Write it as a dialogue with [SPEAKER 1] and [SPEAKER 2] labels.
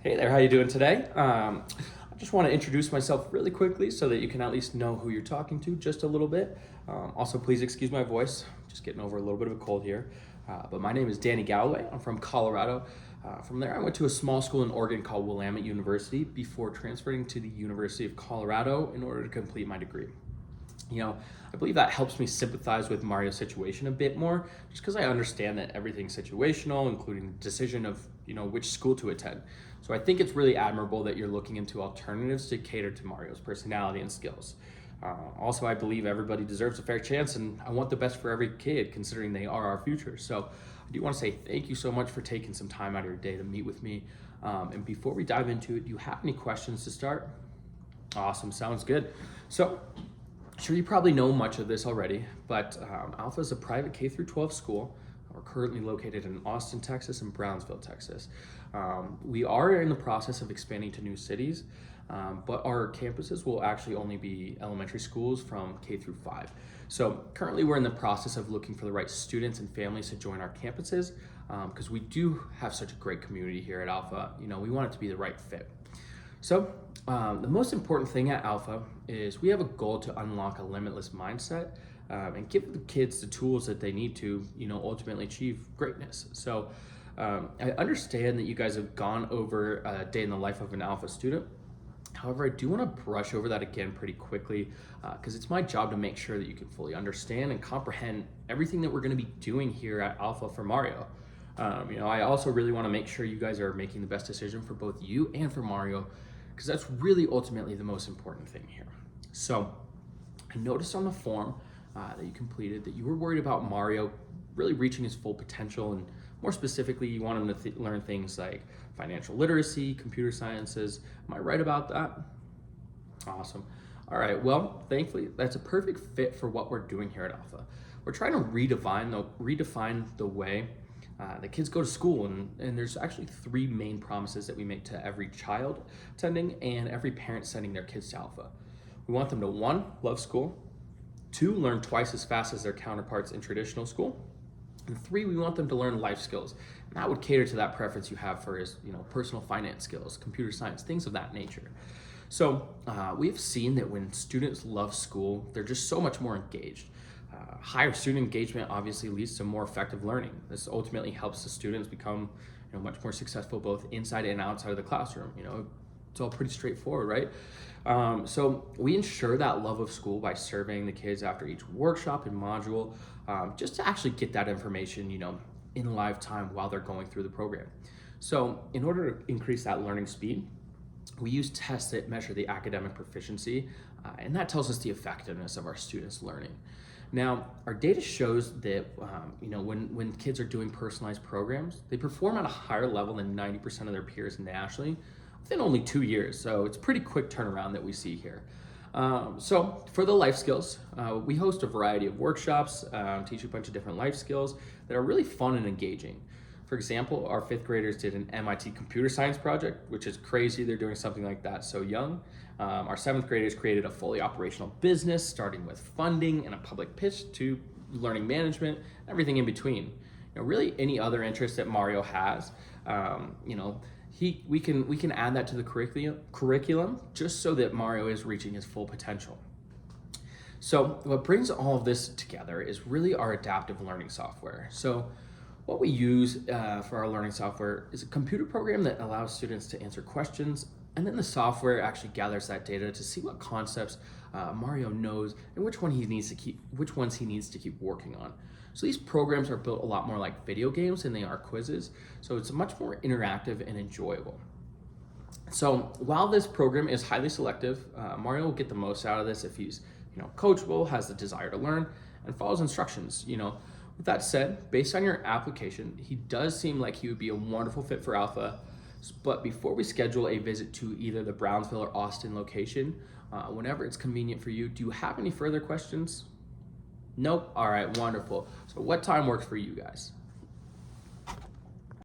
[SPEAKER 1] Hey there, how you doing today? I just want to introduce myself really quickly so that you can at least know who you're talking to just a little bit. Also, please excuse my voice. Just getting over a little bit of a cold here. But my name is Danny Galloway. I'm from Colorado. From there, I went to a small school in Oregon called Willamette University before transferring to the University of Colorado in order to complete my degree. I believe that helps me sympathize with Mario's situation a bit more, just because I understand that everything's situational, including the decision of, which school to attend. So I think it's really admirable that you're looking into alternatives to cater to Mario's personality and skills. Also, I believe everybody deserves a fair chance, and I want the best for every kid, considering they are our future. So I do want to say thank you so much for taking some time out of your day to meet with me. And before we dive into it, do you have any questions to start? Awesome, sounds good. So sure, you probably know much of this already, but Alpha is a private K through 12 school. We're currently located in Austin, Texas, and Brownsville, Texas. We are in the process of expanding to new cities, but our campuses will actually only be elementary schools from K through 5. So currently we're in the process of looking for the right students and families to join our campuses because we do have such a great community here at Alpha. We want it to be the right fit. So the most important thing at Alpha is we have a goal to unlock a limitless mindset and give the kids the tools that they need to, ultimately achieve greatness. So I understand that you guys have gone over a day in the life of an Alpha student. However, I do want to brush over that again pretty quickly because it's my job to make sure that you can fully understand and comprehend everything that we're going to be doing here at Alpha for Mario. I also really want to make sure you guys are making the best decision for both you and for Mario, because that's really ultimately the most important thing here. So I noticed on the form that you completed that you were worried about Mario really reaching his full potential, and more specifically, you want him to learn things like financial literacy, computer sciences. Am I right about that? Awesome. All right, well, thankfully, that's a perfect fit for what we're doing here at Alpha. We're trying to redefine the way the kids go to school, and there's actually 3 main promises that we make to every child attending and every parent sending their kids to Alpha. We want them to 1, love school, 2, learn twice as fast as their counterparts in traditional school, and 3, we want them to learn life skills. And that would cater to that preference you have for personal finance skills, computer science, things of that nature. So we've seen that when students love school, they're just so much more engaged. Higher student engagement obviously leads to more effective learning. This ultimately helps the students become much more successful both inside and outside of the classroom. It's all pretty straightforward, right? So we ensure that love of school by surveying the kids after each workshop and module, just to actually get that information in live time while they're going through the program. So in order to increase that learning speed, we use tests that measure the academic proficiency, and that tells us the effectiveness of our students' learning. Now, our data shows that when kids are doing personalized programs, they perform at a higher level than 90% of their peers nationally within only 2 years. So it's pretty quick turnaround that we see here. So for the life skills, we host a variety of workshops, teach a bunch of different life skills that are really fun and engaging. For example, our 5th graders did an MIT computer science project, which is crazy. They're doing something like that so young. Our 7th graders created a fully operational business, starting with funding and a public pitch to learning management, everything in between. Really any other interest that Mario has, we can add that to the curriculum just so that Mario is reaching his full potential. So what brings all of this together is really our adaptive learning software. So what we use for our learning software is a computer program that allows students to answer questions, and then the software actually gathers that data to see what concepts Mario knows and which ones he needs to keep working on. So these programs are built a lot more like video games than they are quizzes, so it's much more interactive and enjoyable. So while this program is highly selective, Mario will get the most out of this if he's coachable, has the desire to learn, and follows instructions. With that said, based on your application, he does seem like he would be a wonderful fit for Alpha. But before we schedule a visit to either the Brownsville or Austin location, whenever it's convenient for you, do you have any further questions? Nope. All right, wonderful. So what time works for you guys?